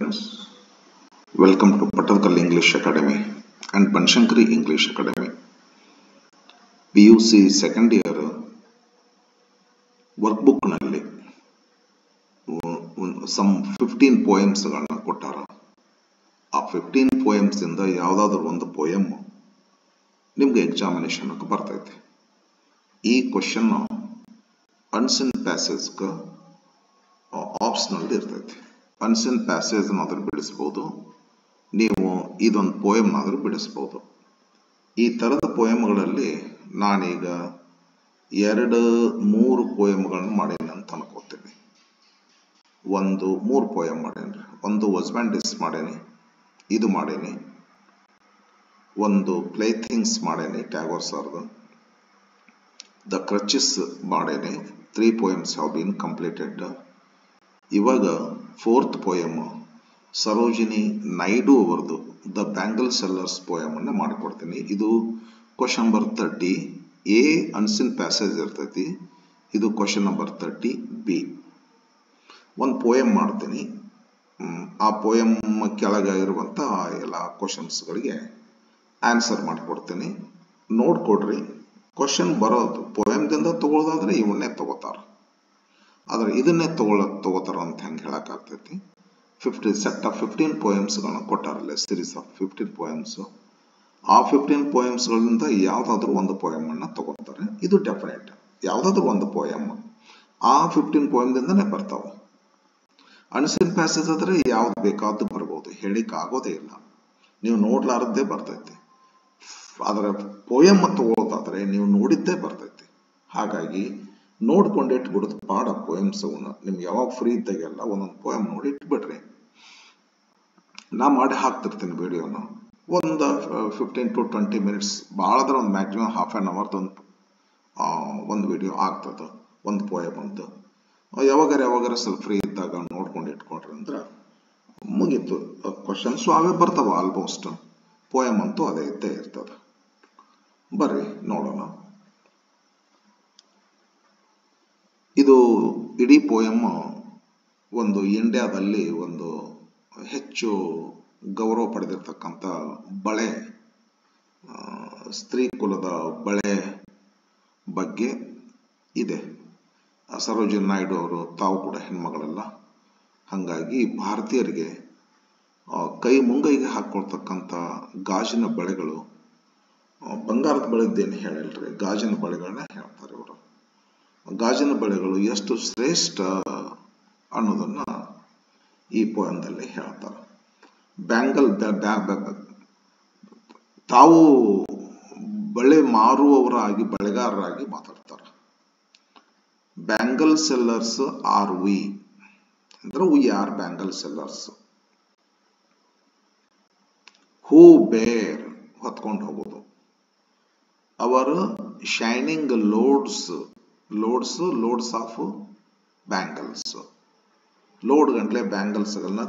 Yes. Welcome to Patalkal English Academy and Banshankari English Academy. PUC second year workbook ನಲ್ಲಿ some 15 poems ಗಳನ್ನ ಕೊಟ್ಟಾರ. ಆ 15 poems ಇಂದ ಯಾವ್ದಾದ್ರು ಒಂದು ಪೋಯಮ್ ನಿಮ್ಗೆ ಎಕ್ಸಾಮಿನೇಷನ್ ಬರ್ತೈತೆ. ಈ ಕ್ವಶನ್ ಅನ್ಸಿನ್ ಪ್ಯಾಸೇಜ್ ಆಪ್ಷನಲ್ ಇರ್ತೈತೆ. ಅನ್ಸಿನ್ ಪ್ಯಾಸೇಜ್ ಆದ್ರೂ ಬಿಡಿಸಬಹುದು, ನೀವು ಇದೊಂದು ಪೋಯಮ್ ಆದ್ರೂ ಬಿಡಿಸಬಹುದು. ಈ ತರದ ಪೋಯಮ್ಗಳಲ್ಲಿ ನಾನೀಗ 2-3 ಪೋಯಮ್ಗಳನ್ನ ಮಾಡೇನಿ ಅಂತ ಅನ್ಕೋತೀನಿ. ಒಂದು 3 ಪೋಯಮ್ ಮಾಡೇನಿ. ಒಂದು ಒಸ್ಮ್ಯಾಂಡಿಸ್ ಮಾಡೇನಿ, ಇದು ಮಾಡೇನಿ. ಒಂದು ಪ್ಲೇ ಥಿಂಗ್ಸ್ ಮಾಡೇನಿ ಟ್ಯಾಗೋರ್ ಸರ್ದು. ದ ಕ್ರಚಸ್ ಮಾಡೇನಿ. 3 poems have been completed. ಇವಾಗ 4th ಪೋಯಮ್ ಸರೋಜಿನಿ ನಾಯ್ಡು ಅವರದು ದ ಬ್ಯಾಂಗಲ್ ಸೆಲ್ಲರ್ಸ್ ಪೋಯಮ್ ಅನ್ನ ಮಾಡಿಕೊಡ್ತೀನಿ. ಇದು ಕ್ವಶನ್ ನಂಬರ್ 30 ಎ ಅನ್ಸಿನ್ ಪ್ಯಾಸೇಜ್ ಇರ್ತೈತಿ. ಇದು ಕ್ವಶನ್ ನಂಬರ್ 30 ಬಿ. ಒಂದು ಪೋಯಮ್ ಮಾಡ್ತೀನಿ. ಆ ಪೋಯಮ್ ಕೆಳಗೆ ಇರುವಂತ ಎಲ್ಲ ಕ್ವಶನ್ಸ್ಗಳಿಗೆ ಆನ್ಸರ್ ಮಾಡಿಕೊಡ್ತೀನಿ. ನೋಡ್ಕೊಡ್ರಿ. ಕ್ವಶನ್ ಬರೋದು ಪೋಯಮ್ದಿಂದ ತಗೊಳ್ಳೋದಾದ್ರೆ ಇವನ್ನೇ ತಗೋತಾರ, ಆದ್ರೆ ಇದನ್ನೇ ತಗೋತಾರ ಅಂತ ಹೆಂಗೆ ಹೇಳಕ್ ಆಗ್ತೈತಿ. 50 ಸೆಟ್ ಆಫ್ 15 ಪೋಯಮ್ಸ್ ಗಳನ್ನ ಕೊಟ್ಟಾರಲ್ಲ, ಸೀರೀಸ್ ಆಫ್ 15 ಪೋಯಮ್ಸ್. ಆ 15 ಪೋಯಮ್ಸ್ ಗಳಿಂದ ಯಾವ್ದಾದ್ರು ಒಂದು ಪೋಯಮ್ ಅನ್ನ ತಗೋತಾರೆ. ಇದು ಡೆಫಿನೆಟ್. ಯಾವ್ದಾದ್ರು ಒಂದು ಪೋಯಮ್ ಆ 15 ಪೋಯಮ್ದಿಂದನೇ ಬರ್ತಾವ. ಅನ್ಸಿನ್ ಪ್ಯಾಸೇಜ್ ಆದ್ರೆ ಯಾವ್ದು ಬೇಕಾದ್ದು ಬರ್ಬೋದು, ಹೇಳಿಕ್ ಆಗೋದೇ ಇಲ್ಲ. ನೀವು ನೋಡ್ಲಾರದ್ದೇ ಬರ್ತೈತಿ. ಆದ್ರೆ ಪೋಯಮ್ ತಗೊಳ್ಳೋದಾದ್ರೆ ನೀವು ನೋಡಿದ್ದೇ ಬರ್ತೈತಿ. ಹಾಗಾಗಿ ನೋಡ್ಕೊಂಡು ಇಟ್ಬಿಡುದು ಪಾಡ ಪೋಯಮ್ಸ್. ನಿಮ್ಗೆ ಯಾವಾಗ ಫ್ರೀ ಇದ್ದಾಗೆಲ್ಲ ಒಂದೊಂದು ಪೋಯಮ್ ನೋಡಿ ಇಟ್ಬಿಡ್ರಿ. ನಾ ಮಾಡಿ ಹಾಕ್ತಿರ್ತೀನಿ ವಿಡಿಯೋನ. ಒಂದು 15 to 20 minutes, ಭಾಳದ್ರ ಒಂದು ಮ್ಯಾಕ್ಸಿಮಮ್ ಹಾಫ್ ಆನ್ ಅವರ್ ಒಂದು ವಿಡಿಯೋ ಆಗ್ತದ ಒಂದು ಪೋಯಮ್ ಅಂತ. ಯಾವಾಗಾರ ಸ್ವಲ್ಪ ಫ್ರೀ ಇದ್ದಾಗ ನೋಡ್ಕೊಂಡು ಇಟ್ಕೊಂಡ್ರಿ ಅಂದ್ರೆ ಮುಗೀತು. ಕ್ವಶನ್ಸು ಅವೇ ಬರ್ತಾವ ಆಲ್ಮೋಸ್ಟ್. ಪೋಯಮ್ ಅಂತೂ ಅದೇ ಇದ್ದೇ ಇರ್ತದ. ಬರ್ರಿ ನೋಡೋಣ. ಇದು ಇಡೀ ಪೋಯಮ್ ಒಂದು ಇಂಡಿಯಾದಲ್ಲಿ ಒಂದು ಹೆಚ್ಚು ಗೌರವ ಪಡೆದಿರ್ತಕ್ಕಂಥ ಬಳೆ, ಸ್ತ್ರೀ ಕುಲದ ಬಳೆ ಬಗ್ಗೆ ಇದೆ. ಸರೋಜಿನಿ ನಾಯ್ಡು ಅವರು ತಾವು ಕೂಡ ಹೆಣ್ಮಗಳಲ್ಲ. ಹಂಗಾಗಿ ಭಾರತೀಯರಿಗೆ ಕೈ ಮುಂಗೈಗೆ ಹಾಕೊಳ್ತಕ್ಕಂಥ ಗಾಜಿನ ಬಳೆಗಳು, ಬಂಗಾರದ ಬಳೆದ್ದೇನು ಹೇಳಲ್ರಿ, ಗಾಜಿನ ಬಳೆಗಳನ್ನ ಹೇಳ್ತಾರೆ ಇವರು. ಗಾಜಿನ ಬಳೆಗಳು ಎಷ್ಟು ಶ್ರೇಷ್ಠ ಅನ್ನೋದನ್ನ ಈ ಪೋಯಮ್ದಲ್ಲಿ ಹೇಳ್ತಾರೆ. ಬ್ಯಾಂಗಲ್ ತಾವು ಬಳೆ ಮಾರುವವರಾಗಿ, ಬಳೆಗಾರರಾಗಿ ಮಾತಾಡ್ತಾರೆ. ಬ್ಯಾಂಗಲ್ ಸೆಲ್ಲರ್ಸ್ ಆರ್ ವಿ ಅಂದ್ರೆ we are bangle sellers. Who bear ಹೊತ್ಕೊಂಡು ಹೋಗೋದು. Our shining loads of bangles. Load ಗಂಟ್ಲೆ ಬ್ಯಾಂಗಲ್ಸ್ ಗಳನ್ನ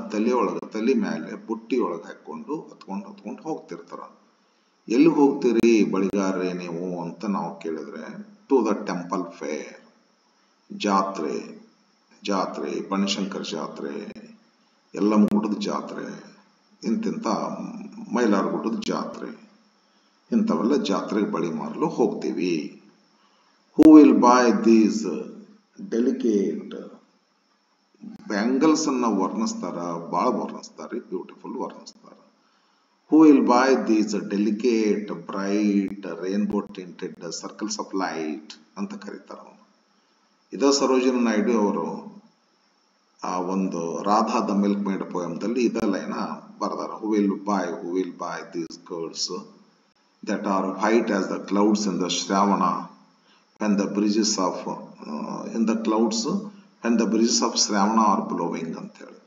ತಲೆ ಮೇಲೆ ಬುಟ್ಟಿ ಒಳಗೆ ಹಾಕೊಂಡು ಹೊತ್ಕೊಂಡು ಹೋಗ್ತಿರ್ತಾರ. ಎಲ್ಲಿ ಹೋಗ್ತೀರಿ ಬಳಿಗಾರ್ರೆ ನೀವು ಅಂತ ನಾವು ಕೇಳಿದ್ರೆ, ಟು ದ ಟೆಂಪಲ್ ಫೇರ್. ಜಾತ್ರೆ, ಬನಶಂಕರ್ ಜಾತ್ರೆ, ಯಲ್ಲಮ್ಮಗುಡ್ಡದ ಜಾತ್ರೆ, ಇಂತಿಂತ ಮೈಲಾರಗುಡ್ಡದ ಜಾತ್ರೆ, ಇಂಥವೆಲ್ಲ ಜಾತ್ರೆಗೆ ಬಳಿ ಮಾರಲು ಹೋಗ್ತೀವಿ. Who will buy these delicate bangles ಅನ್ನ ವರ್ಣಿಸ್ತಾರ, ಬಹಳ ವರ್ಣಿಸ್ತಾರೆ, ಬ್ಯೂಟಿಫುಲ್ ವರ್ಣಿಸ್ತಾರ. Who will buy these delicate bright rainbow tinted circles of light ಅಂತ ಕರೀತಾರ. ಇದ ಸರೋಜಿನಿ ನಾಯ್ಡು ಅವರು ಆ ಒಂದು ರಾಧಾ ದ ಮಿಲ್ಕ್ ಮೇಡ್ ಪೋಯಮ್ದಲ್ಲಿ ಇದ ಲೈನ ಬರ್ದಾರ. Who will buy these girls that are white as the clouds in the Shravana when the breezes of Shravana are blowing ಅಂತ ಹೇಳಿ.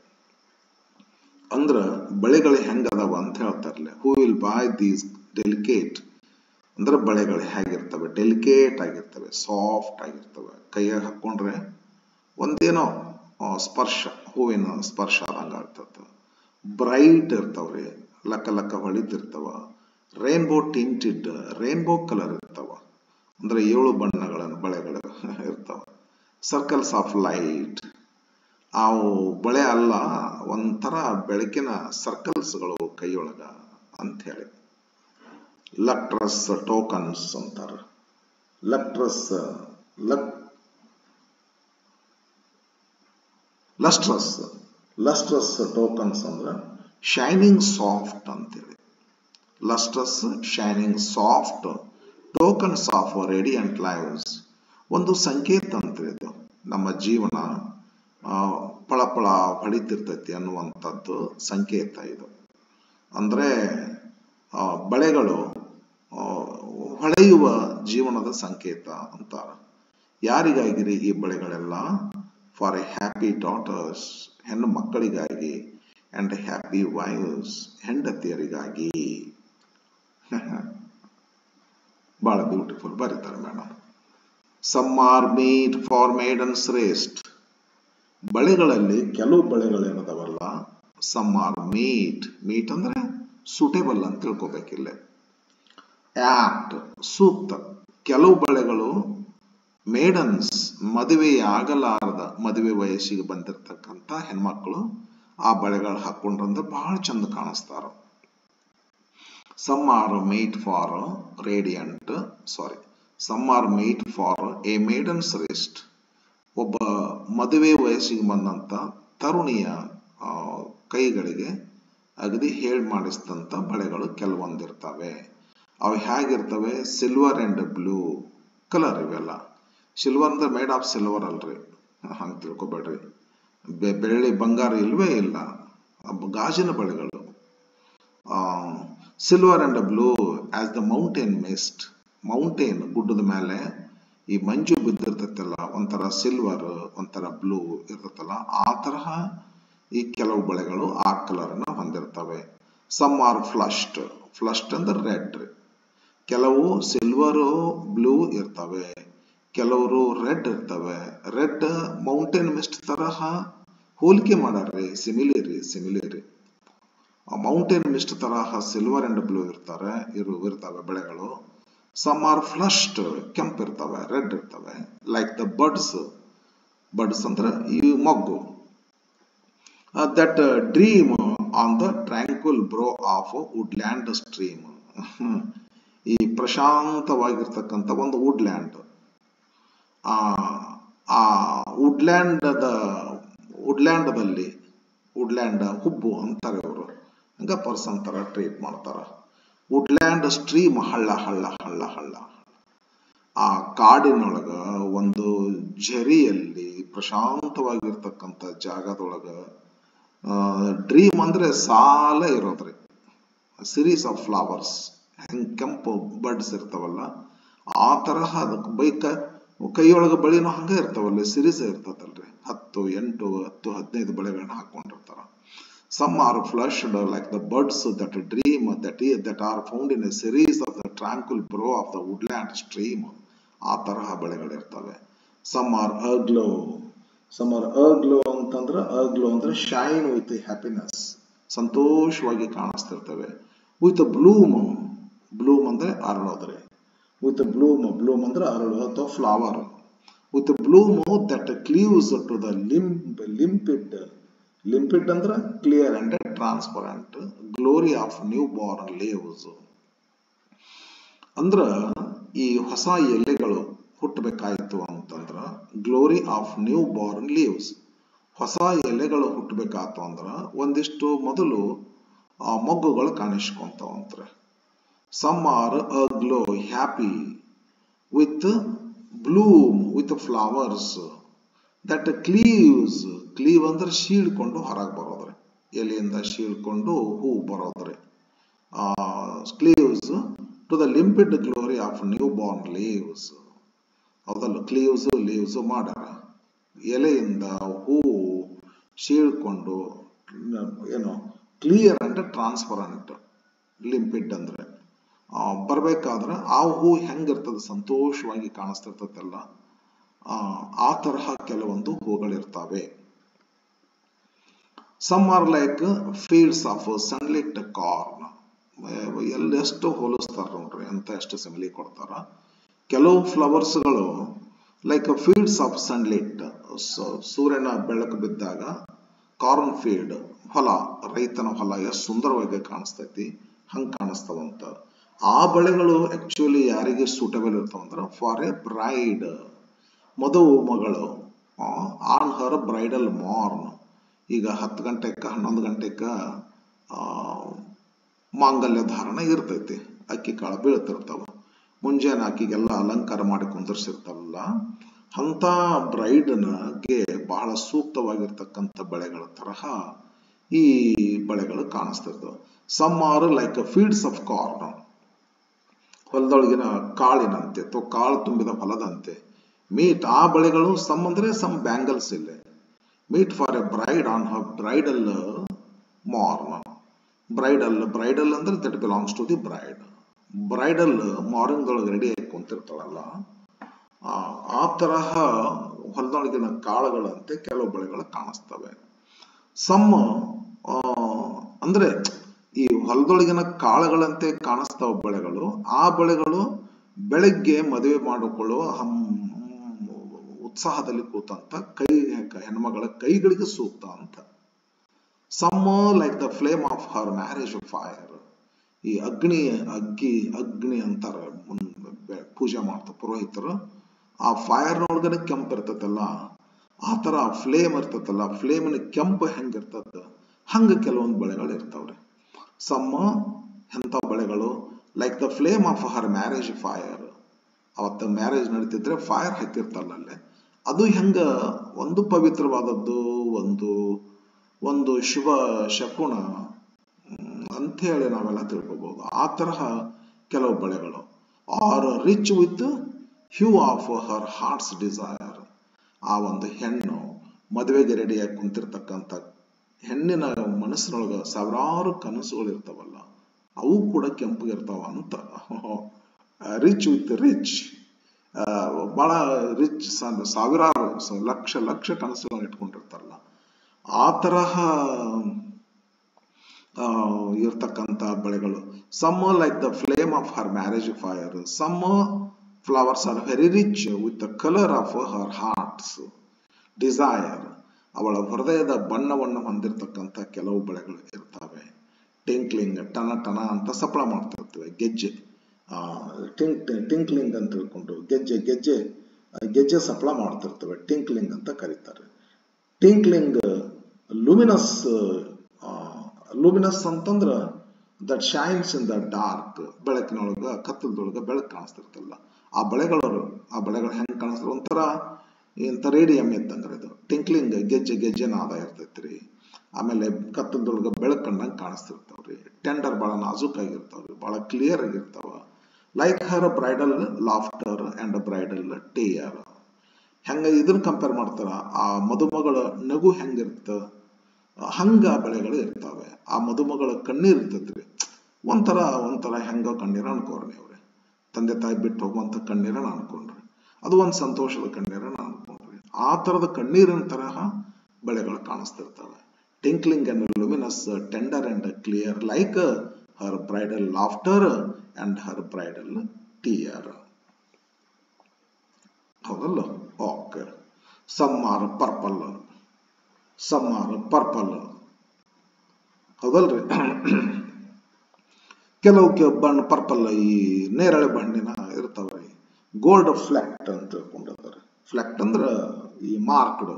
ಅಂದ್ರ ಬಳೆಗಳು ಹೆಂಗದವ ಅಂತ ಹೇಳ್ತಾರಲ್ಲ. Who will buy these delicate ಅಂದ್ರೆ ಬಳೆಗಳು ಹೇಗಿರ್ತವೆ, ಡೆಲಿಕೇಟ್ ಆಗಿರ್ತವೆ, ಸಾಫ್ಟ್ ಆಗಿರ್ತವೆ. ಕೈಯಾಗ ಹಾಕೊಂಡ್ರೆ ಒಂದೇನೋ ಸ್ಪರ್ಶ, ಹೂವಿನ ಸ್ಪರ್ಶ ಆದಂಗ ಆಗ್ತದ. ಬ್ರೈಟ್ ಇರ್ತಾವ್ರಿ, ಲಕ್ಕ ಹೊಳಿತಿರ್ತಾವ. ರೇನ್ಬೋ ಟಿಂಟೆಡ್, ರೇನ್ಬೋ ಕಲರ್ ಇರ್ತಾವ, ಅಂದ್ರೆ 7 ಬಣ್ಣಗಳ ಬಳೆಗಳು ಇರ್ತಾವ. ಸರ್ಕಲ್ಸ್ ಆಫ್ ಲೈಟ್, ಅವು ಬಳೆ ಅಲ್ಲ, ಒಂಥರ ಬೆಳಕಿನ ಸರ್ಕಲ್ಸ್ಗಳು ಕೈಯೊಳಗ ಅಂತ ಹೇಳಿ. ಲಕ್ಟ್ರಸ್ ಟೋಕನ್ಸ್ ಅಂತಾರ. ಲಕ್ಟ್ರಸ್ ಲಸ್ಟ್ರಸ್ ಟೋಕನ್ಸ್ ಅಂದ್ರ ಶೈನಿಂಗ್ ಸಾಫ್ಟ್ ಅಂತೇಳಿ. Lustrous shining soft tokens of radiant lives, ಒಂದು ಸಂಕೇತ ಅಂತ ಇದು. ನಮ್ಮ ಜೀವನ ಪಳಪಳ ಹೊಳಿತಿರ್ತೈತಿ ಅನ್ನುವಂಥದ್ದು ಸಂಕೇತ ಇದು. ಅಂದ್ರೆ ಬಳೆಗಳು ಹೊಳೆಯುವ ಜೀವನದ ಸಂಕೇತ ಅಂತಾರ. ಯಾರಿಗಾಗಿರಿ ಈ ಬಳೆಗಳೆಲ್ಲ? ಫಾರ್ ಎ ಹ್ಯಾಪಿ ಡಾಟರ್ಸ್, ಹೆಣ್ಣು ಮಕ್ಕಳಿಗಾಗಿ, ಅಂಡ್ ಹ್ಯಾಪಿ ವೈವ್ಸ್, ಹೆಂಡತಿಯರಿಗಾಗಿ. ಬಹಳ ಬ್ಯೂಟಿಫುಲ್ ಬರೀತಾರೆ madam. Some are made for maidens rest. ಬಳೆಗಳಲ್ಲಿ ಕೆಲವು ಬಳೆಗಳೇನದವಲ್ಲ, ಸಮ್ ಆರ್ ಮೀಟ್ ಅಂದ್ರೆ ಸೂಟೇಬಲ್ ಅಂತ ತಿಳ್ಕೊಬೇಕಿಲ್ಲ. ಆಪ್ಟ್ ಸೂಕ್ತ. ಕೆಲವು ಬಳೆಗಳು ಮೇಡನ್ಸ್ ಮದುವೆಯಾಗಲಾರದ, ಮದುವೆ ವಯಸ್ಸಿಗೆ ಬಂದಿರತಕ್ಕಂಥ ಹೆಣ್ಮಕ್ಳು ಆ ಬಳೆಗಳು ಹಾಕೊಂಡ್ರಂದ್ರೆ ಬಹಳ ಚಂದ ಕಾಣಿಸ್ತಾರ. Some are made for radiant some are made for a maidens rest. ಒಬ್ಬ ಮದುವೆ ವಯಸ್ಸಿಗೆ ಬಂದಂತ ತರುಣಿಯ ಕೈಗಳಿಗೆ ಅಗದಿ ಹೇಳಿ ಮಾಡಿಸಿದಂತ ಬಳೆಗಳು ಕೆಲವೊಂದಿರ್ತವೆ. ಅವು ಹೇಗಿರ್ತವೆ? Silver and blue colour. ಇವೆಲ್ಲ ಸಿಲ್ವರ್ ಅಂದ್ರೆ ಮೇಡ್ ಆಫ್ ಸಿಲ್ವರ್ ಅಲ್ರಿ, ಹಂಗೆ ತಿಳ್ಕೊಬೇಡ್ರಿ. ಬೆಳ್ಳಿ ಬಂಗಾರ ಇಲ್ವೇ ಇಲ್ಲ, ಗಾಜಿನ ಬಳೆಗಳು. Silver and blue as the mountain mist. Mountain ಗುಡ್ಡದ ಮೇಲೆ ಈ ಮಂಜು ಬಿದ್ದಿರ್ತೈತಲ್ಲ, ಒಂಥರ ಸಿಲ್ವರ್ ಒಂಥರ ಬ್ಲೂ ಇರ್ತೈತಲ್ಲ, ಆ ತರಹ ಈ ಕೆಲವು ಬಳೆಗಳು ಆ ಕಲರ್ನ ಹೊಂದಿರ್ತವೆ. ಸಮ್ ಆರ್ ಫ್ಲಶ್ಡ್ ಅಂದ್ರೆ ರೆಡ್. ಕೆಲವು ಸಿಲ್ವರ್ ಬ್ಲೂ ಇರ್ತವೆ, ಕೆಲವರು ರೆಡ್ ಇರ್ತವೆ. ರೆಡ್ ಮೌಂಟೇನ್ ಮಿಸ್ಟ್ ತರಹ ಹೋಲಿಕೆ ಮಾಡಾರ್ರಿ, ಸಿಮಿಲಿರಿ. ಮೌಂಟೇನ್ ಮಿಸ್ಟ್ ತರಹ ಸಿಲ್ವರ್ ಅಂಡ್ ಬ್ಲೂ ಇರ್ತವೆ ಬಳೆಗಳು. ಸಮ್ ಆರ್ ಫ್ಲಶ್ಡ್ ಕೆಂಪಿರ್ತವೆ, ರೆಡ್ ಇರ್ತವೆ. ಲೈಕ್ ದ ಬಡ್ಸ್ ಅಂದ್ರೆ ಈ ಮೊಗ್ಗು. That dream on the tranquil brow of woodland stream. ಈ ಪ್ರಶಾಂತವಾಗಿರ್ತಕ್ಕಂಥ ಒಂದು ವುಡ್ಲ್ಯಾಂಡ್, ಆ ವುಡ್ಲ್ಯಾಂಡದಲ್ಲಿ ವುಡ್ಲ್ಯಾಂಡ್ ಹುಬ್ಬು ಅಂತಾರೆ ಅವರು, ಹಂಗ ಪರ್ಸನ್ ತರ ಟ್ರೀಟ್ ಮಾಡ್ತಾರ. ವುಡ್ಲ್ಯಾಂಡ್ ಸ್ಟ್ರೀಮ್ ಹಳ್ಳ. ಆ ಕಾಡಿನೊಳಗ ಒಂದು ಝರಿಯಲ್ಲಿ ಪ್ರಶಾಂತವಾಗಿರ್ತಕ್ಕಂಥ ಜಾಗದೊಳಗ ಡ್ರೀಮ್ ಅಂದ್ರೆ ಸಾಲ ಇರೋದ್ರಿ. ಸಿರೀಸ್ ಆಫ್ ಫ್ಲವರ್ಸ್, ಹೆಂಗ್ ಕೆಂಪು ಬಡ್ಸ್ ಇರ್ತಾವಲ್ಲ ಆ ತರಹ ಅದಕ್ಕೆ ಕೈಯೊಳಗ ಬಳಿನೂ ಹಂಗ ಇರ್ತಾವಲ್ಲ, series ಇರ್ತದಲ್ರಿ. 10, 8, 10, 15 ಬಳೆಗಳನ್ನ ಹಾಕೊಂಡಿರ್ತಾರ. Some are flushed like the buds that dream that are found in a series of the tranquil brow of the woodland stream. ಆ ತರಹ ಬಳೆಗಳಿರ್ತವೆ. Some are aglow ಅಂತಂದ್ರೆ aglow ಅಂದ್ರೆ shine with happiness, ಸಂತೋಷವಾಗಿ ಕಾಣಿಸ್ತಿರ್ತವೆ. With bloom ಅಂದ್ರೆ ಅರಳೋದ್ರಿ. With bloom ಅಂದ್ರೆ ಅರಳು ಅಥವಾ flower. With bloom that cleaves to the limpid ಅಂದ್ರೆ clear and transparent glory of new born leaves. ಅಂದ್ರ ಈ ಹೊಸ ಎಲೆಗಳು ಹುಟ್ಟಬೇಕಾಯ್ತು ಅಂತಂದ್ರ glory of new born leaves, ಹೊಸ ಎಲೆಗಳು ಹುಟ್ಟಬೇಕಾಯ್ತು ಅಂದ್ರ ಒಂದಿಷ್ಟು ಮೊದಲು ಮೊಗ್ಗುಗಳು ಕಾಣಿಸ್ಕೊಂತಾವಂತ್ರ. Some are aglow happy with bloom with flowers that cleave ಅಂದ್ರೆ ಶೀಳ್ಕೊಂಡು ಹೊರಗೆ ಬರೋದ್ರಿ, ಎಲೆಯಿಂದ ಶೀಳ್ಕೊಂಡು ಹೂ ಬರೋದ್ರಿ. Cleaves to the limpid glory of new born leaves. ಹೌದಲ್ಲ, ಲೀವ್ಸ್ ಮಾಡ್ಯಾರ. ಎಲೆಯಿಂದ ಹೂ ಶೀಳ್ಕೊಂಡು ಏನು ಕ್ಲಿಯರ್ ಅಂಡ್ ಟ್ರಾನ್ಸ್ಪರೆಂಟ್, ಲಿಂಪಿಡ್ ಅಂದ್ರೆ ಬರ್ಬೇಕಾದ್ರೆ ಆ ಹೂ ಹೆಂಗಿರ್ತದೆ, ಸಂತೋಷವಾಗಿ ಕಾಣಿಸ್ತಿರ್ತೈತಲ್ಲ, ಆ ತರಹ ಕೆಲವೊಂದು ಹೂಗಳಿರ್ತವೆ. Some are like fields of sunlit corn. ಎಲ್ಲೆಷ್ಟು ಹೋಲಿಸ್ತಾರ ನೋಡ್ರಿ, ಅಂತ ಎಷ್ಟು ಸಿಮಿಲಿ ಕೊಡ್ತಾರ. ಕೆಲವು ಫ್ಲವರ್ಸ್ಗಳು ಲೈಕ್ ಫೀಲ್ಡ್ಸ್ ಆಫ್ ಸನ್ಲೈಟ್, ಸೂರ್ಯನ ಬೆಳಕು ಬಿದ್ದಾಗ ಕಾರ್ನ್ ಫೀಲ್ಡ್, ಹೊಲ, ರೈತನ ಹೊಲ ಎಷ್ಟು ಸುಂದರವಾಗಿ ಕಾಣಿಸ್ತೈತಿ ಹಂಗೆ ಕಾಣಿಸ್ತಾವಂತ. ಆ ಬೆಳೆಗಳು ಆಕ್ಚುಲಿ ಯಾರಿಗೆ ಸೂಟಬಲ್ ಇರ್ತಾವಂದ್ರೆ ಫಾರ್ ಎ ಬ್ರೈಡ್, ಮದುವು ಮಗಳು, ಆನ್ ಹರ್ ಬ್ರೈಡಲ್ ಮಾರ್ನ್. ಈಗ 10 ಗಂಟೆಗೆ 11 ಗಂಟೆಗೆ ಮಾಂಗಲ್ಯ ಧಾರಣ ಇರ್ತೈತಿ, ಅಕ್ಕಿ ಕಾಳು ಬೀಳ್ತಿರ್ತಾವ, ಮುಂಜಾನೆ ಆಕಿಗೆಲ್ಲ ಅಲಂಕಾರ ಮಾಡಿ ಕುಂದರ್ಸಿರ್ತಾರಲ್ಲ, ಅಂತ ಬ್ರೈಡ್ನಗೆ ಬಹಳ ಸೂಕ್ತವಾಗಿರ್ತಕ್ಕಂಥ ಬೆಳೆಗಳ ತರಹ ಈ ಬೆಳೆಗಳು ಕಾಣಿಸ್ತಿರ್ತವೆ. Some are like fields of corn, ಹೊಲದೊಳಗಿನ ಕಾಳಿನಂತೆ ಅಥವಾ ಕಾಳು ತುಂಬಿದ ಹೊಲದಂತೆ. ಮೀಟ್, ಆ ಬೆಳೆಗಳು ಸಮ್ ಅಂದ್ರೆ ಸಮ್ ಬ್ಯಾಂಗಲ್ಸ್ ಇಲ್ಲ. Meet for a bride on her bridal morn. Bridal ಅಂದ್ರೆ that belongs to the bride. Bridal ಮಾರ್ನಿಂಗ್ದೊಳಗೆ ರೆಡಿ ಆಗಿ ಕುಂತಿರ್ತಾಳಲ್ಲ, ಆ ತರಹ ಹೊಲದೊಳಗಿನ ಕಾಳುಗಳಂತೆ ಕೆಲವು ಬೆಳೆಗಳು ಕಾಣಿಸ್ತವೆ. ಸಮ್ ಅಂದ್ರೆ ಈ ಹೊಲದೊಳಗಿನ ಕಾಳುಗಳಂತೆ ಕಾಣಿಸ್ತಾವ ಬೆಳೆಗಳು. ಆ ಬೆಳೆಗಳು ಬೆಳಗ್ಗೆ ಮದುವೆ ಮಾಡಿಕೊಳ್ಳುವ ಉತ್ಸಾಹದಲ್ಲಿ ಕೂತಂತ ಹೆಣ್ಮಗಳ ಕೈಗಳಿಗೆ ಸೂಕ್ತ ಅಂತ. Some like the flame of her marriage fire. ಈ ಅಗ್ನಿ ಅಂತಾರೆ, ಪೂಜೆ ಮಾಡ್ತಾರೆ ಪುರೋಹಿತರು. ಆ ಫೈರ್ ನೊಳಗನೆ ಕೆಂಪು ಇರ್ತೈತಲ್ಲ, ಆ ತರ ಫ್ಲೇಮ್ ಇರ್ತೈತಲ್ಲ, ಫ್ಲೇಮಿನ ಕೆಂಪು ಹೆಂಗಿರ್ತದ ಹಂಗ ಕೆಲವೊಂದು ಬೆಳೆಗಳು ಇರ್ತಾವ್ರಿ. ಸಮ್ ಎಂಥ ಬೆಳೆಗಳು like the flame of her marriage fire. ಅವತ್ತ ಮ್ಯಾರೇಜ್ ನಡೀತಿದ್ರೆ ಫೈರ್ ಹಾಕಿರ್ತಾರಲ್ಲ ಅಲ್ಲೇ, ಅದು ಹೆಂಗ ಒಂದು ಪವಿತ್ರವಾದದ್ದು, ಒಂದು ಶುಭ ಶಕುನ ಅಂತ ಹೇಳಿ ನಾವೆಲ್ಲ ತಿಳ್ಕೊಬಹುದು. ಆ ತರಹ ಕೆಲವು ಬೆಳೆಗಳು. Are rich with hue of her heart's desire. ಆ ಒಂದು ಹೆಣ್ಣು ಮದುವೆಗೆ ರೆಡಿಯಾಗಿ ಕುಂತಿರ್ತಕ್ಕಂಥ ಹೆಣ್ಣಿನ ಮನಸ್ಸಿನೊಳಗ ಸಾವಿರಾರು ಕನಸುಗಳು ಇರ್ತಾವಲ್ಲ, ಅವು ಕೂಡ ಕೆಂಪಗಿರ್ತಾವ ಅಂತ. ರಿಚ್ ವಿತ್ ರಿಚ್, ಬಹಳ ರಿಚ್, ಸಾವಿರಾರು ಲಕ್ಷ ಕನಸುಗಳನ್ನ ಇಟ್ಕೊಂಡಿರ್ತಾರಲ್ಲ, ಆ ತರಹ ಇರ್ತಕ್ಕಂಥ ಬೆಳೆಗಳು. Some like the flame of her marriage fire. Some flowers are very rich with the colour of her heart's desire. ಅವಳ ಹೃದಯದ ಬಣ್ಣವನ್ನು ಹೊಂದಿರತಕ್ಕಂಥ ಕೆಲವು ಬೆಳೆಗಳು ಇರ್ತವೆ. ಟಿಂಕ್ಲಿಂಗ್, ಟನ ಟನ ಅಂತ ಸಪ್ಪಳ ಮಾಡ್ತಿರ್ತವೆ. ಗೆಜ್ಜೆ, ಟಿಂಕ್ಲಿಂಗ್ ಅಂತ ತಿಳ್ಕೊಂಡು ಗೆಜ್ಜೆ ಸಪ್ಪಳ ಮಾಡ್ತಿರ್ತವೆ, ಟಿಂಕ್ಲಿಂಗ್ ಅಂತ ಕರೀತಾರೆ. ಟಿಂಕ್ಲಿಂಗ್ ಲೂಮಿನಸ್ ಅಂತಂದ್ರ that shines in the dark. ಬೆಳಕಿನೊಳಗ, ಕತ್ತಲದೊಳಗ ಬೆಳಕು ಕಾಣಿಸ್ತಿರ್ತಲ್ಲ, ಆ ಬೆಳೆಗಳು ಹೆಂಗ್ ಕಾಣಿಸ್ತಾರೆ, ಒಂಥರ ಇಂಥ ರೇಡಿಯಂ ಇದ್ದಂಗ್ರಿ ಅದು. ಟಿಂಕ್ಲಿಂಗ್ ಗೆಜ್ಜೆ ನಾದ ಇರ್ತೈತ್ರಿ. ಆಮೇಲೆ ಕತ್ತಲದೊಳಗ ಬೆಳಕು ಕಂಡಂಗೆ ಕಾಣಿಸ್ತಿರ್ತಾವ್ರಿ. ಟೆಂಡರ್ ಬಹಳ ನಾಜೂಕಾಗಿರ್ತಾವ್ರಿ, ಬಹಳ ಕ್ಲಿಯರ್ ಆಗಿರ್ತಾವ. Like her bridal laughter and bridal tear. ಹೆಂಗ ಇದನ್ನ ಕಂಪೇರ್ ಮಾಡ್ತಾರ, ಆ ಮದುಮಗಳ ನಗು ಹೆಂಗಿರ್ತ ಹಂಗ ಬೆಳೆಗಳು ಇರ್ತಾವೆ. ಆ ಮದುಮಗಳ ಕಣ್ಣೀರ್ ಇರ್ತೈತ್ರಿ, ಒಂಥರ ಹೆಂಗ ಕಣ್ಣೀರ ಅನ್ಕೋರಿ ಅವ್ರೆ. ತಂದೆ ತಾಯಿ ಬಿಟ್ಟು ಹೋಗುವಂತ ಕಣ್ಣೀರನ ಅನ್ಕೊಂಡ್ರಿ, ಅದು ಒಂದು ಸಂತೋಷದ ಕಣ್ಣೀರನ ಅನ್ಕೊಂಡ್ರಿ. ಆ ತರದ ಕಣ್ಣೀರಿನ ತರಹ ಬೆಳೆಗಳು ಕಾಣಿಸ್ತಿರ್ತವೆ. Tinkling and luminous, tender and clear, like her bridal laughter and her bridal tear. ಹೌದಲ್ಲ? ಓಕೆ. ಸಮ್ ಆರ್ ಪರ್ಪಲ್, ಹೌದಲ್ರಿ? ಕೆಲವು ಬಣ್ಣ ಪರ್ಪಲ್, ಈ ನೇರಳೆ ಬಣ್ಣಿನ ಇರ್ತಾವ್ರಿ. ಗೋಲ್ಡ್ ಫ್ಲೆಕ್ಟ್ ಅಂತ ತಿಳ್ಕೊಂಡಿರ್ತಾರೆ. ಫ್ಲೆಕ್ಟ್ ಅಂದ್ರ ಈ marked.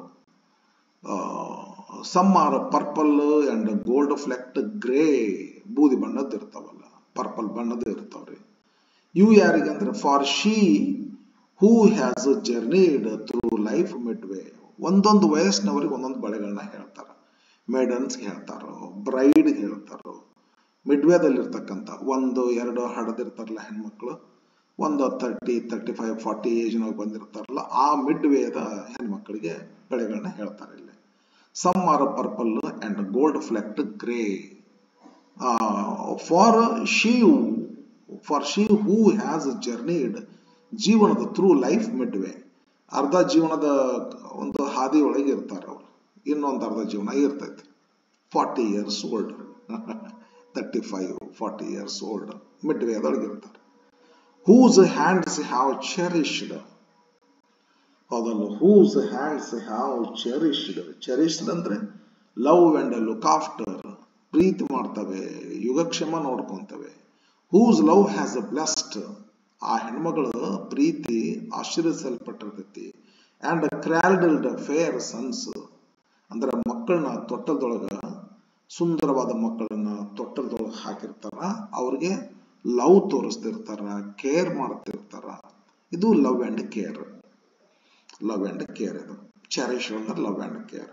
Some are purple and gold flecked grey, ಬೂದಿ ಬಣ್ಣದ ಇರ್ತಾವಲ್ಲ, ಪರ್ಪಲ್ ಬಣ್ಣದ ಇರ್ತಾವ್ರಿ. ಇವು ಯಾರಿಗಂದ್ರೆ for she who has journeyed through life midway. ಒಂದೊಂದು ವಯಸ್ಸಿನವರಿಗೆ ಒಂದೊಂದು ಬೆಳೆಗಳನ್ನ ಹೇಳ್ತಾರ. ಮೇಡನ್ಸ್ ಹೇಳ್ತಾರೋ, ಬ್ರೈಡ್ ಹೇಳ್ತಾರೋ. ಮಿಡ್ವೇದಲ್ಲಿರ್ತಕ್ಕಂಥ 1-2 ಹಡದಿರ್ತಾರಲ್ಲ ಹೆಣ್ಮಕ್ಳು, ಒಂದು 30-35-40 ಏಜ್ನಾಗ ಬಂದಿರ್ತಾರಲ್ಲ, ಆ ಮಿಡ್ವೇದ ಹೆಣ್ಮಕ್ಳಿಗೆ ಬೆಳೆಗಳನ್ನ ಹೇಳ್ತಾರೆ ಇಲ್ಲಿ. Some are purple and gold flecked grey. For she who has journeyed, ಜೀವನದ ಥ್ರೂ ಲೈಫ್ ಮಿಡ್ ವೇ. ಅರ್ಧ ಜೀವನದ ಒಂದು ಹಾದಿ ಒಳಗೆ ಇರ್ತಾರೆ ಅವರು, ಇನ್ನೊಂದು ಅರ್ಧ ಜೀವನ ಇರ್ತೈತಿ. 40 years old 35-40 years old midway ಅದೊಳಗೆ ಇರ್ತಾರೆ. ಹೂಸ್ ಹ್ಯಾಂಡ್ಸ್ ಹ್ಯಾವ್ ಚೆರಿಶ್ಡ್, ಅದನ್ನು ಹೂಸ್ ಹ್ಯಾಂಡ್ಸ್ ಹ್ಯಾವ್ ಚೆರಿಶ್ಡ್ ಅಂದ್ರೆ ಲವ್ ಅಂಡ್ ಲುಕ್ ಆಫ್ಟರ್, ಪ್ರೀತಿ ಮಾಡ್ತವೆ, ಯುಗಕ್ಷೇಮ ನೋಡ್ಕೊಂತವೆ. ಹೂಸ್ ಲವ್ ಹ್ಯಾಸ್ ಬ್ಲೆಸ್ಡ್, ಆ ಹೆಣ್ಮಗಳ ಪ್ರೀತಿ ಆಶೀರ್ವದಿಸಲ್ಪಟ್ಟಿರ್ತೈತಿ. ಅಂಡ್ ಕ್ರಾಲ್ಡಲ್ಡ್ ಫೇರ್ ಸನ್ಸ್, ಅಂದ್ರೆ ಮಕ್ಕಳನ್ನ ತೊಟ್ಟಲದೊಳಗ, ಸುಂದರವಾದ ಮಕ್ಕಳನ್ನ ತೊಟ್ಟಲದೊಳಗೆ ಹಾಕಿರ್ತಾರ, ಅವ್ರಿಗೆ ಲವ್ ತೋರಿಸ್ತಿರ್ತಾರ, ಕೇರ್ ಮಾಡ್ತಿರ್ತಾರ. ಇದು love and care. Love and care ಇದು ಚೆರಿಶ್ ಅಂದ್ರೆ ಲವ್ ಅಂಡ್ ಕೇರ್.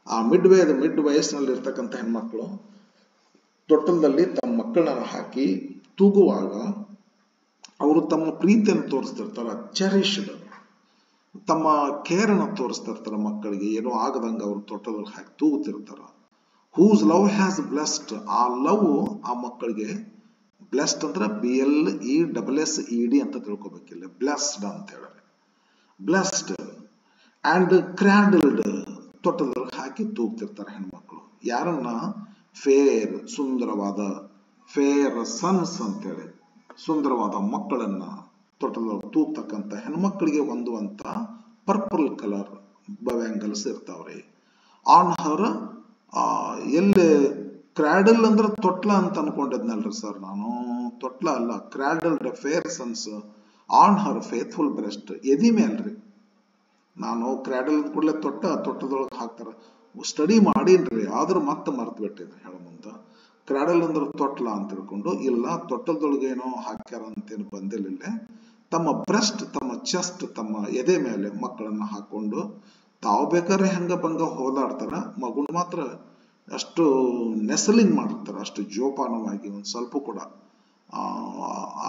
ಆ ಮಿಡ್ ವಯಸ್ಸಿನಲ್ಲಿ ಇರ್ತಕ್ಕಂಥ ಹೆಣ್ಮಕ್ಳು ತೊಟ್ಟಲದಲ್ಲಿ ತಮ್ಮ ಮಕ್ಕಳನ್ನ ಹಾಕಿ ತೂಗುವಾಗ ಅವರು ತಮ್ಮ ಪ್ರೀತಿಯನ್ನು ತೋರಿಸ್ತಿರ್ತಾರ, ಚೆರಿಶ್ಡ್, ತಮ್ಮ ಕೇರ್ ಅನ್ನು ತೋರಿಸ್ತಿರ್ತಾರ. ಮಕ್ಕಳಿಗೆ ಏನೋ ಆಗದಂಗ ಅವ್ರು ತೊಟ್ಟಲದಲ್ಲಿ ಹಾಕಿ ತೂಗುತ್ತಿರ್ತಾರ. ಹೂಸ್ ಲವ್ ಹ್ಯಾಸ್ ಬ್ಲೆಸ್ಡ್, ಆ ಲವ್ ಆ ಮಕ್ಕಳಿಗೆ ಬ್ಲೆಸ್ಡ್ ಅಂದ್ರೆ BLESSED ಅಂತ ತಿಳ್ಕೊಬೇಕಿಲ್ಲ, ಬ್ಲೆಸ್ಡ್ ಅಂತ ಹೇಳಿದ್ರೆ ಬ್ಲೆಸ್ಡ್. ಅಂಡ್ ಕ್ರಾಡಲ್ಡ್, ತೊಟ್ಟಲದಲ್ಲಿ ಹಾಕಿ ತೂಗ್ತಿರ್ತಾರೆ ಹೆಣ್ಮಕ್ಳು. ಯಾರನ್ನ? ಫೇರ್, ಸುಂದರವಾದ, ಫೇರ್ ಸನ್ಸ್ ಅಂತೇಳಿ ಸುಂದರವಾದ ಮಕ್ಕಳನ್ನ ತೊಟ್ಟಲದಲ್ಲಿ ತೂಗ್ತಕ್ಕಂಥ ಹೆಣ್ಮಕ್ಳಿಗೆ ಹೊಂದುವಂತ ಪರ್ಪಲ್ ಕಲರ್ ಬ್ಯಾಂಗಲ್ಸ್ ಇರ್ತಾವ್ರಿ. ಆನ್ ಹರ್, ಎಲ್ಲಿ ಕ್ರಾಡಲ್ ಅಂದ್ರೆ ತೊಟ್ಲ ಅಂತ ಅನ್ಕೊಂಡಿದ್ನಲ್ರಿ ಸರ್ ನಾನು. ತೊಟ್ಲ ಅಲ್ಲ, cradled fair sons on her faithful breast, ಎದಿ ಮೇಲ್ರಿ. ನಾನು ಕ್ರಾಡಲ್ ಕೂಡಲೇ ತೊಟ್ಟದೊಳಗೆ ಹಾಕ್ತಾರ, ಸ್ಟಡಿ ಮಾಡೀನ್ರಿ, ಆದ್ರೂ ಮತ್ತೆ ಮರ್ತು ಬಿಟ್ಟಿದ್ರಿ ಹೇಳ ಮುಂದ. ಕ್ರಾಡಲ್ ಅಂದ್ರೆ ತೊಟ್ಲ ಅಂತ ತಿಳ್ಕೊಂಡು, ಇಲ್ಲ ತೊಟ್ಟಲದೊಳಗೆ ಏನೋ ಹಾಕ್ಯಾರ ಅಂತೇನು ಬಂದಿಲ್ಲ. ತಮ್ಮ ಬ್ರೆಸ್ಟ್, ತಮ್ಮ ಚೆಸ್ಟ್, ತಮ್ಮ ಎದೆ ಮೇಲೆ ಮಕ್ಕಳನ್ನ ಹಾಕೊಂಡು ತಾವು ಬೇಕಾದ್ರೆ ಹೆಂಗ ಬಂಗ ಹೋದಾಡ್ತಾರ, ಮಗುನ್ ಮಾತ್ರ ಅಷ್ಟು ನೆಸಲಿಂಗ್ ಮಾಡಿರ್ತಾರ, ಅಷ್ಟು ಜೋಪಾನವಾಗಿ ಒಂದ್ ಸ್ವಲ್ಪ ಕೂಡ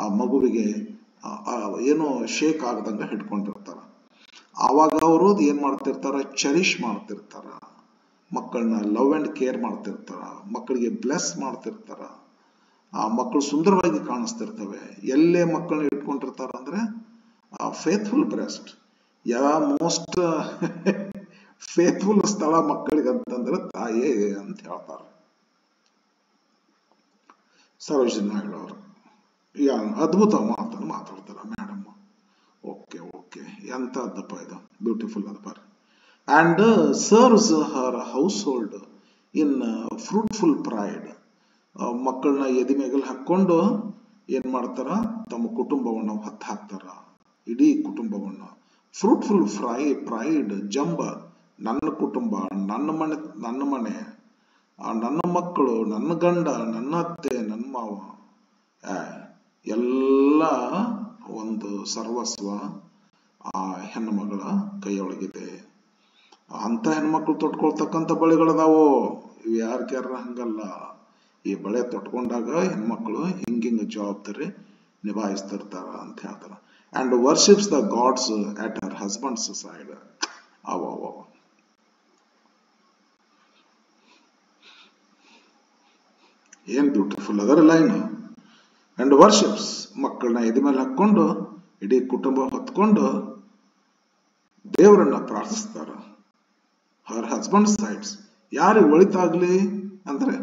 ಆ ಮಗುವಿಗೆ ಏನೋ ಶೇಕ್ ಆಗದಂಗ ಹಿಡ್ಕೊಂಡಿರ್ತಾರ. ಆವಾಗ ಅವರು ಏನ್ ಮಾಡ್ತಿರ್ತಾರ? ಚೆರಿಶ್ ಮಾಡ್ತಿರ್ತಾರ, ಮಕ್ಕಳನ್ನ ಲವ್ ಅಂಡ್ ಕೇರ್ ಮಾಡ್ತಿರ್ತಾರ, ಮಕ್ಕಳಿಗೆ ಬ್ಲೆಸ್ ಮಾಡ್ತಿರ್ತಾರ. ಆ ಮಕ್ಕಳು ಸುಂದರವಾಗಿ ಕಾಣಿಸ್ತಿರ್ತವೆ. ಎಲ್ಲೇ ಮಕ್ಕಳನ್ನ ಇಟ್ಕೊಂಡಿರ್ತಾರ ಅಂದ್ರೆ ಫೇತ್ಫುಲ್ ಬ್ರೆಸ್ಟ್. ಮೋಸ್ಟ್ ಫೇತ್ಫುಲ್ ಸ್ಥಳ ಮಕ್ಕಳಿಗೆ ಅಂತಂದ್ರೆ ತಾಯೇ ಅಂತ ಹೇಳ್ತಾರೆ ಸರೋಜಿನಿ ನಾಯ್ಡು ಅವರು. ಅದ್ಭುತ ಮಾತನ್ನು ಮಾತಾಡ್ತಾರ ಮೇಡಮ್. ಓಕೆ ಎಂತದ್ದಪ್ಪ ಇದು, ಬ್ಯೂಟಿಫುಲ್ ಅದ ಬರ್ರಿ. And serves her house hold in fruitful pride, ಮಕ್ಕಳನ್ನ ಎದಿ ಮೇಗಲ್ ಹಾಕೊಂಡು ಏನ್ ಮಾಡ್ತಾರ? ತಮ್ಮ ಕುಟುಂಬವನ್ನು ಹೊತ್ತು ಹಾಕ್ತಾರ, ಇಡೀ ಕುಟುಂಬವನ್ನ. ಫ್ರೂಟ್ಫುಲ್ ಪ್ರೈಡ್ ಜಂಬ, ನನ್ನ ಕುಟುಂಬ, ನನ್ನ ಮನೆ, ನನ್ನ ಮಕ್ಕಳು, ನನ್ನ ಗಂಡ, ನನ್ನ ಅತ್ತೆ, ನನ್ನ ಮಾವ, ಎಲ್ಲ ಒಂದು ಸರ್ವಸ್ವ ಆ ಹೆಣ್ಣು ಮಗಳ ಕೈಯೊಳಗಿದೆ. ಅಂತ ಹೆಣ್ಮಕ್ಳು ತೊಟ್ಕೊಳ್ತಕ್ಕಂಥ ಬಳೆಗಳದಾವು. ಇವು ಯಾರ ಹಂಗಲ್ಲ. ಈ ಬಳೆ ತೊಟ್ಕೊಂಡಾಗ ಹೆಣ್ಮಕ್ಳು ಹಿಂಗಿಂಗ ಜವಾಬ್ದಾರಿ ನಿಭಾಯಿಸ್ತಿರ್ತಾರ ಅಂತ ಹೇಳ್ತಾರ. And worships the gods at her husband's side. ಏನ್ ಬ್ಯೂಟಿಫುಲ್ ಅದರ ಲೈನ್. ಅಂಡ್ ವರ್ಷಿಪ್ಸ್, ಮಕ್ಕಳನ್ನ ಎದೆ ಮೇಲೆ ಹಾಕೊಂಡು ಇಡೀ ಕುಟುಂಬ ಹೊತ್ಕೊಂಡು ದೇವರನ್ನ ಪ್ರಾರ್ಥಿಸ್ತಾರ. ಹರ್ ಹಸ್ಬೆಂಡ್ ಸೈಡ್ಸ್, ಯಾರಿಗೆ ಒಳಿತಾಗ್ಲಿ ಅಂದ್ರೆ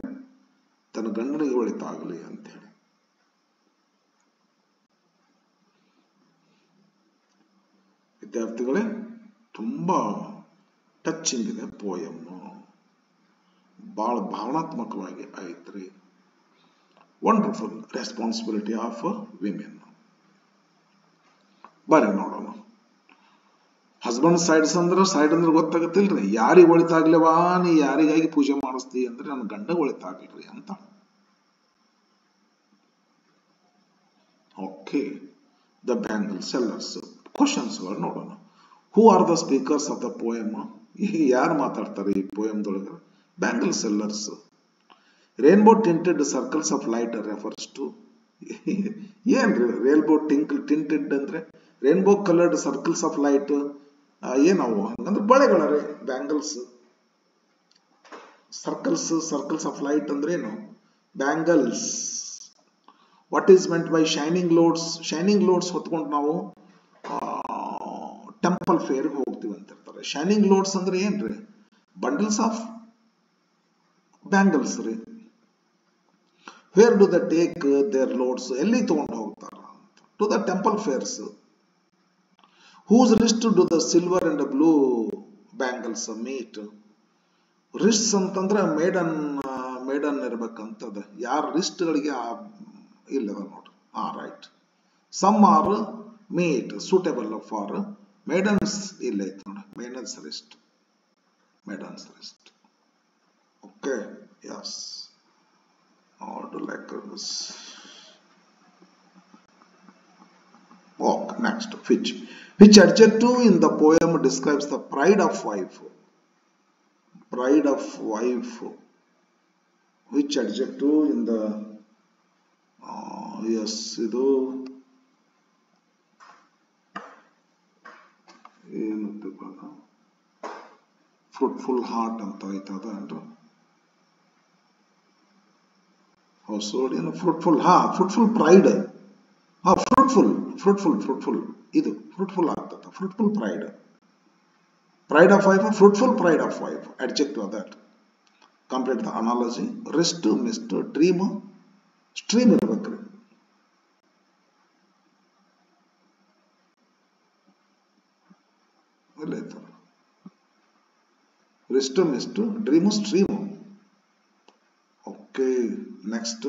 ತನ್ನ ಗಂಡನಿಗೆ ಒಳಿತಾಗ್ಲಿ ಅಂತ ಹೇಳಿ. ವಿದ್ಯಾರ್ಥಿಗಳೇ, ತುಂಬಾ ಟಚಿಂಗ್ ಇದೆ ಪೋಯಮ್, ಬಹಳ ಭಾವನಾತ್ಮಕವಾಗಿ ಐತ್ರಿ. Wonderful responsibility of women. ಬರ್ರಿ ನೋಡೋಣ. ಹಸ್ಬೆಂಡ್ ಸೈಡ್ ಅಂದ್ರೆ ಗೊತ್ತಾಗತ್ತಿಲ್ರಿ. ಯಾರಿಗೆ ಒಳಿತಾಗ್ಲಿವಾ, ನೀ ಯಾರಿಗಾಗಿ ಪೂಜೆ ಮಾಡಿಸ್ತಿ ಅಂದ್ರೆ ನನ್ನ ಗಂಡ ಒಳಿತಾಗ್ಲ್ರಿ ಅಂತ. Okay, the bangle sellers. Questions ಗಳು ನೋಡೋಣ. Who are the speakers of the poem? ಯಾರು ಮಾತಾಡ್ತಾರೆ ಈ ಪೋಯಮ್ದೊಳಗ? Bangle sellers. Rainbow tinted circles of light refers to? ಏನ್ರಿ ರೇನ್ಬೋ ಟಿಂಟೆಡ್ ಅಂದ್ರೆ? Rainbow coloured circles of light ಏನವು? ಹಂಗಂದ್ರೆ ಬಳೆಗಳ ರೀ ಬ್ಯಾಂಗಲ್ಸ್. ಸರ್ಕಲ್ಸ್ ಆಫ್ ಲೈಟ್ ಅಂದ್ರೆ ಏನು? Bangles. What is meant by shining loads? Shining loads ಹೊತ್ಕೊಂಡು ನಾವು ಟೆಂಪಲ್ ಫೇರ್ ಹೋಗ್ತೀವಿ ಅಂತಿರ್ತಾರೆ. ಶೈನಿಂಗ್ ಲೋಡ್ಸ್ ಅಂದ್ರೆ ಏನ್ರಿ? ಬಂಡಲ್ಸ್ ಆಫ್ ಬ್ಯಾಂಗಲ್ಸ್ ರೀ. Where do the take their loads? ಎಲ್ಲಿ ತಗೊಂಡು ಹೋಗ್ತಾರ? To the temple fairs. Whose wrist do the silver and the blue bangles meet? Wrists ಅಂತಂದ್ರೆ ಮೇಡನ್ ಇರ್ಬೇಕಂತದ. ಯಾರ ರಿಸ್ಟ್ಗಳಿಗೆ ಇಲ್ಲ ನೋಡ್ರಿ. Right. Some are made suitable for maidens ಇಲ್ಲ ಐತೆ ನೋಡಿ. Maidens wrist. Okay, yes. Order like this. Okay, next. Which adjective in the poem describes the pride of wife? Pride of wife. Which adjective in the yes, ಇದು ಏನಂತ fruitful heart ಅಂತ ಆಯ್ತದ ಅಂದ್ರೆ ಹೌಸ್ಹೋಲ್ಡ್ ಏನು fruitful fruitful pride fruitful ಇದು fruitful ಆಗ್ತದ fruitful pride of wife fruitful pride of wife adjective of that. Complete the analogy. Rest mist dream stream ಇರಬೇಕ್ರಿ. ಇಲ್ಲ ಐತಲ್ಲ rest mist dream stream. Okay, next.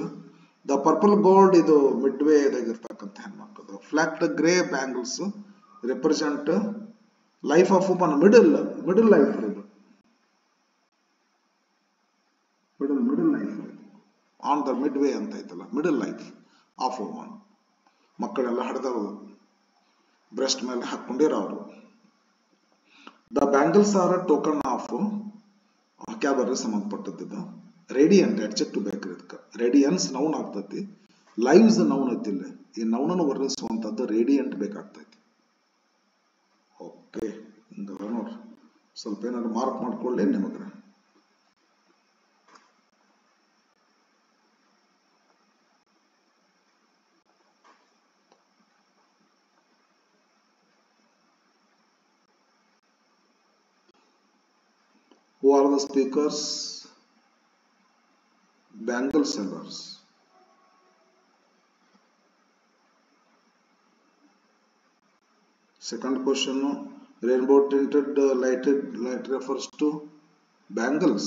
The purple gold ಇದು ಮಿಡ್ವೇ ಇದಾಗಿರ್ತಕ್ಕಂಥ ಹೆಣ್ಮಕ್ಳು. Flapped grey bangles represent life of woman. middle life ಇದು. middle life on the midway ಅಂತ ಐತಲ್ಲ, middle life of woman. ಮಕ್ಕಳೆಲ್ಲ ಹಡ್ದವರು ಬ್ರೆಸ್ಟ್ ಮೇಲೆ ಹಾಕೊಂಡಿರೋರು. The bangles are a token of vocabulary ಸಂಬಂಧಪಟ್ಟದ್ದು. ರೇಡಿಯಂಟ್ adjective ಬೇಕ್ರಿ ಇದಕ್ಕೆ. ರೇಡಿಯನ್ಸ್ ನೌನ್ ಆಗ್ತೈತಿ. ಲೈವ್ಸ್ ನೌನ್ ಐತಿಲ್ಲ. ಈ ನೌನನ್ನು ವರ್ಣಿಸುವಂತದ್ದು ರೇಡಿಯಂಟ್ ಬೇಕಾಗ್ತೈತಿ. ಓಕೆ, ಹಿಂಗಲ್ಲ ನೋಡ್ರಿ. ಸ್ವಲ್ಪ ಏನಾದ್ರು ಮಾರ್ಕ್ ಮಾಡ್ಕೊಳ್ಳಿ ನಿಮಗ್ರೆ. Who are the speakers? Bangle sellers. Second question, rainbow tinted light refers to bangles.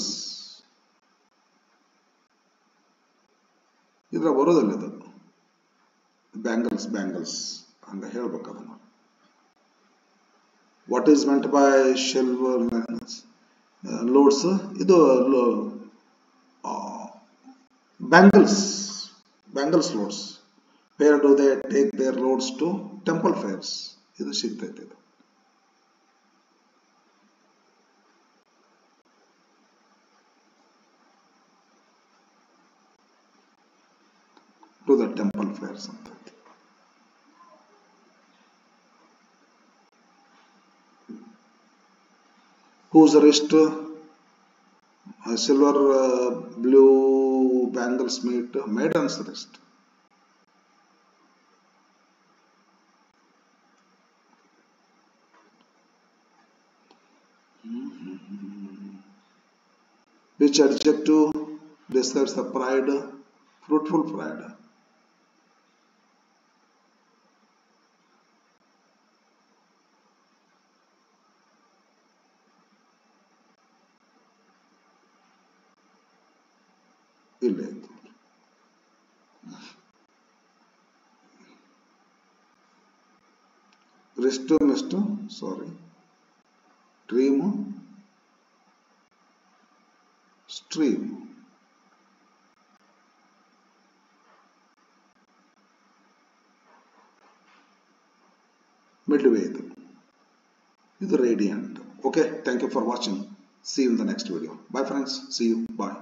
ಇದರ ಬರೋದಲ್ಲ ಇದು ಬ್ಯಾಂಗಲ್ಸ್ ಹಂಗ ಹೇಳ್ಬೇಕು ಅದನ್ನ. What is meant by silver loads? ಇದು bangles loads. Where do they take their loads to temple fairs. ಇದು ಸಿಗ್ತೈತೆ. ಇದು to the temple fairs ಅಂತ. Whose wrist silver blue bangles meet? Maiden's wrist. Which adjective describes the pride? Fruitful pride. ಇಲ್ಲ. Rest mist, sorry. Dream stream. Midway ಇದು radiant. Okay, thank you for watching. See you in the next video. Bye friends. See you. Bye.